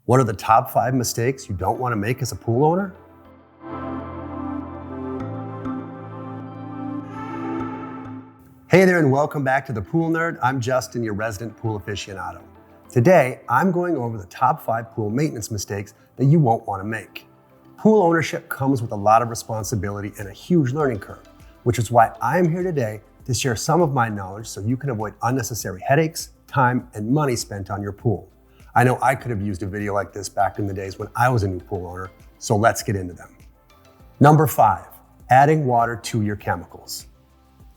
What are the top 5 mistakes you don't want to make as a pool owner? Hey there and welcome back to The Pool Nerd. I'm Justin, your resident pool aficionado. Today, I'm going over the top 5 pool maintenance mistakes that you won't want to make. Pool ownership comes with a lot of responsibility and a huge learning curve, which is why I'm here today to share some of my knowledge so you can avoid unnecessary headaches, time, and money spent on your pool. I know I could have used a video like this back in the days when I was a new pool owner, so let's get into them. Number 5, adding water to your chemicals.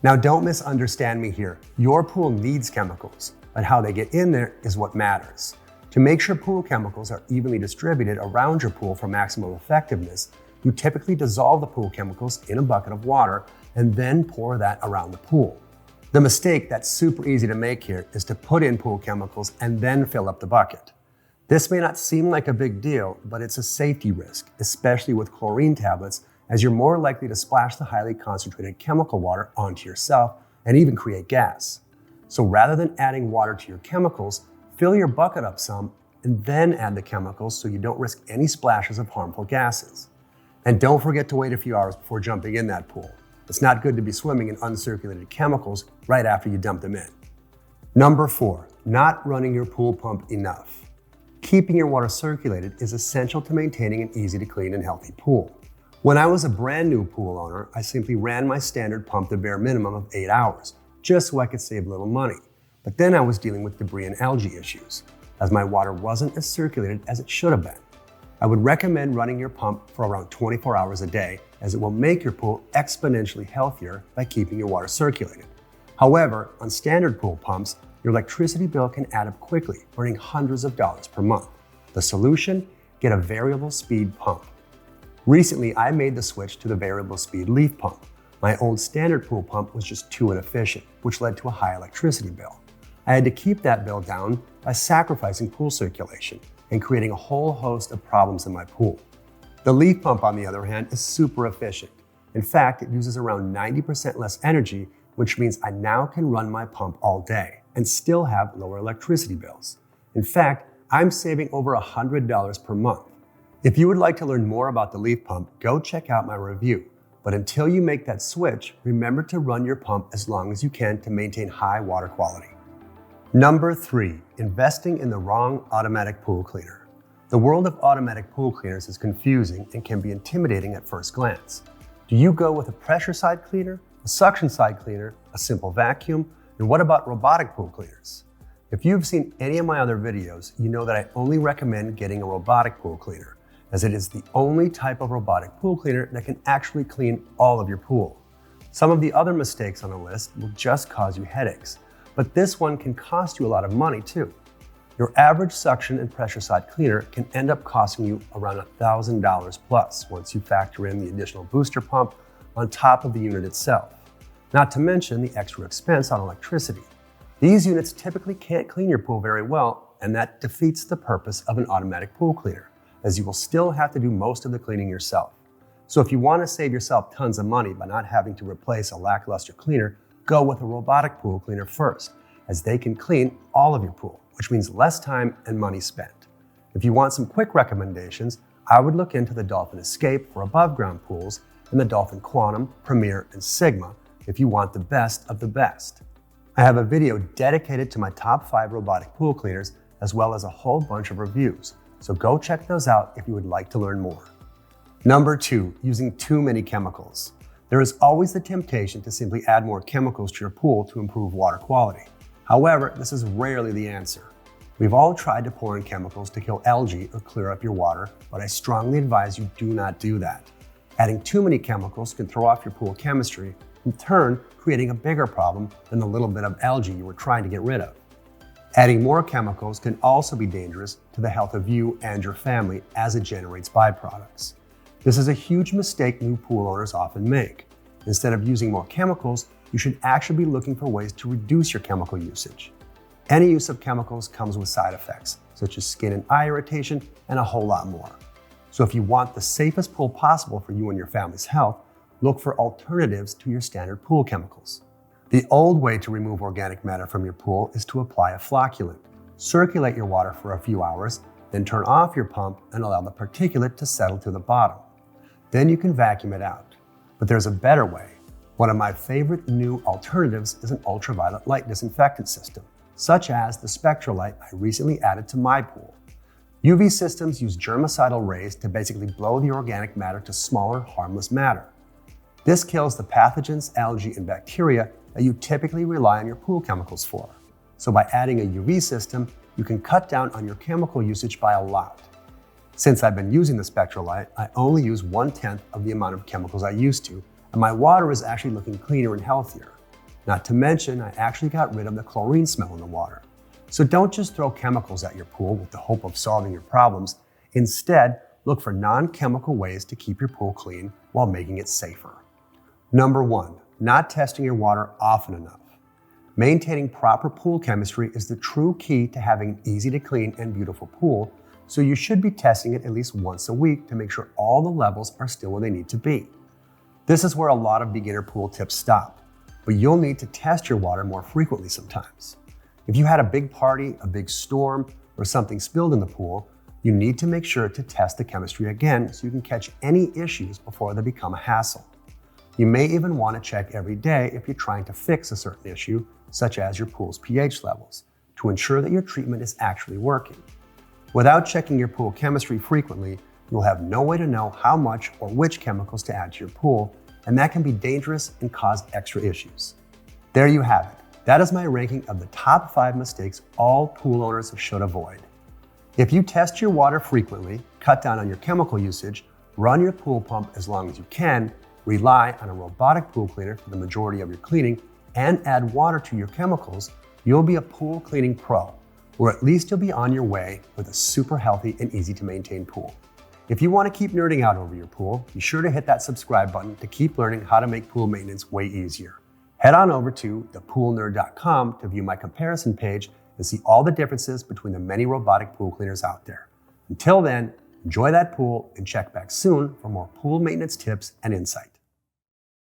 Now don't misunderstand me here. Your pool needs chemicals, but how they get in there is what matters. To make sure pool chemicals are evenly distributed around your pool for maximum effectiveness, you typically dissolve the pool chemicals in a bucket of water and then pour that around the pool. The mistake that's super easy to make here is to put in pool chemicals and then fill up the bucket. This may not seem like a big deal, but it's a safety risk, especially with chlorine tablets, as you're more likely to splash the highly concentrated chemical water onto yourself and even create gas. So rather than adding water to your chemicals, fill your bucket up some and then add the chemicals so you don't risk any splashes of harmful gases. And don't forget to wait a few hours before jumping in that pool. It's not good to be swimming in uncirculated chemicals right after you dump them in. Number 4, not running your pool pump enough. Keeping your water circulated is essential to maintaining an easy to clean and healthy pool. When I was a brand new pool owner, I simply ran my standard pump the bare minimum of 8 hours, just so I could save a little money. But then I was dealing with debris and algae issues, as my water wasn't as circulated as it should have been. I would recommend running your pump for around 24 hours a day, as it will make your pool exponentially healthier by keeping your water circulated. However, on standard pool pumps, your electricity bill can add up quickly, burning hundreds of dollars per month. The solution? Get a variable speed pump. Recently, I made the switch to the variable speed LeafPump. My old standard pool pump was just too inefficient, which led to a high electricity bill. I had to keep that bill down by sacrificing pool circulation and creating a whole host of problems in my pool. The LeafPump, on the other hand, is super efficient. In fact, it uses around 90% less energy, which means I now can run my pump all day and still have lower electricity bills. In fact, I'm saving over $100 per month. If you would like to learn more about the LeafPump, go check out my review. But until you make that switch, remember to run your pump as long as you can to maintain high water quality. Number 3, investing in the wrong automatic pool cleaner. The world of automatic pool cleaners is confusing and can be intimidating at first glance. Do you go with a pressure side cleaner, a suction side cleaner, a simple vacuum, and what about robotic pool cleaners? If you've seen any of my other videos, you know that I only recommend getting a robotic pool cleaner, as it is the only type of robotic pool cleaner that can actually clean all of your pool. Some of the other mistakes on the list will just cause you headaches, but this one can cost you a lot of money too. Your average suction and pressure side cleaner can end up costing you around $1,000 plus once you factor in the additional booster pump on top of the unit itself. Not to mention the extra expense on electricity. These units typically can't clean your pool very well, and that defeats the purpose of an automatic pool cleaner, as you will still have to do most of the cleaning yourself. So if you want to save yourself tons of money by not having to replace a lackluster cleaner, go with a robotic pool cleaner first, as they can clean all of your pool, which means less time and money spent. If you want some quick recommendations, I would look into the Dolphin Escape for above ground pools and the Dolphin Quantum, Premier, and Sigma if you want the best of the best. I have a video dedicated to my top 5 robotic pool cleaners, as well as a whole bunch of reviews, so go check those out if you would like to learn more. Number 2, using too many chemicals. There is always the temptation to simply add more chemicals to your pool to improve water quality. However, this is rarely the answer. We've all tried to pour in chemicals to kill algae or clear up your water, but I strongly advise you do not do that. Adding too many chemicals can throw off your pool chemistry, in turn creating a bigger problem than the little bit of algae you were trying to get rid of. Adding more chemicals can also be dangerous to the health of you and your family as it generates byproducts. This is a huge mistake new pool owners often make. Instead of using more chemicals, you should actually be looking for ways to reduce your chemical usage. Any use of chemicals comes with side effects, such as skin and eye irritation, and a whole lot more. So if you want the safest pool possible for you and your family's health, look for alternatives to your standard pool chemicals. The old way to remove organic matter from your pool is to apply a flocculant. Circulate your water for a few hours, Then turn off your pump and allow the particulate to settle to the bottom. Then you can vacuum it out. But there's a better way. One of my favorite new alternatives is an ultraviolet light disinfectant system, such as the Spectralite I recently added to my pool. UV systems use germicidal rays to basically blow the organic matter to smaller, harmless matter. This kills the pathogens, algae, and bacteria that you typically rely on your pool chemicals for. So by adding a UV system, you can cut down on your chemical usage by a lot. Since I've been using the Spectralite, I only use 1/10 of the amount of chemicals I used to, and my water is actually looking cleaner and healthier. Not to mention, I actually got rid of the chlorine smell in the water. So don't just throw chemicals at your pool with the hope of solving your problems. Instead, look for non-chemical ways to keep your pool clean while making it safer. Number 1, not testing your water often enough. Maintaining proper pool chemistry is the true key to having an easy to clean and beautiful pool, so you should be testing it at least once a week to make sure all the levels are still where they need to be. This is where a lot of beginner pool tips stop, but you'll need to test your water more frequently sometimes. If you had a big party, a big storm, or something spilled in the pool, you need to make sure to test the chemistry again so you can catch any issues before they become a hassle. You may even want to check every day if you're trying to fix a certain issue, such as your pool's pH levels, to ensure that your treatment is actually working. Without checking your pool chemistry frequently, you'll have no way to know how much or which chemicals to add to your pool, and that can be dangerous and cause extra issues. There you have it. That is my ranking of the top 5 mistakes all pool owners should avoid. If you test your water frequently, cut down on your chemical usage, run your pool pump as long as you can, rely on a robotic pool cleaner for the majority of your cleaning, and add water to your chemicals, you'll be a pool cleaning pro, or at least you'll be on your way with a super healthy and easy to maintain pool. If you want to keep nerding out over your pool, be sure to hit that subscribe button to keep learning how to make pool maintenance way easier. Head on over to thepoolnerd.com to view my comparison page and see all the differences between the many robotic pool cleaners out there. Until then, enjoy that pool and check back soon for more pool maintenance tips and insight.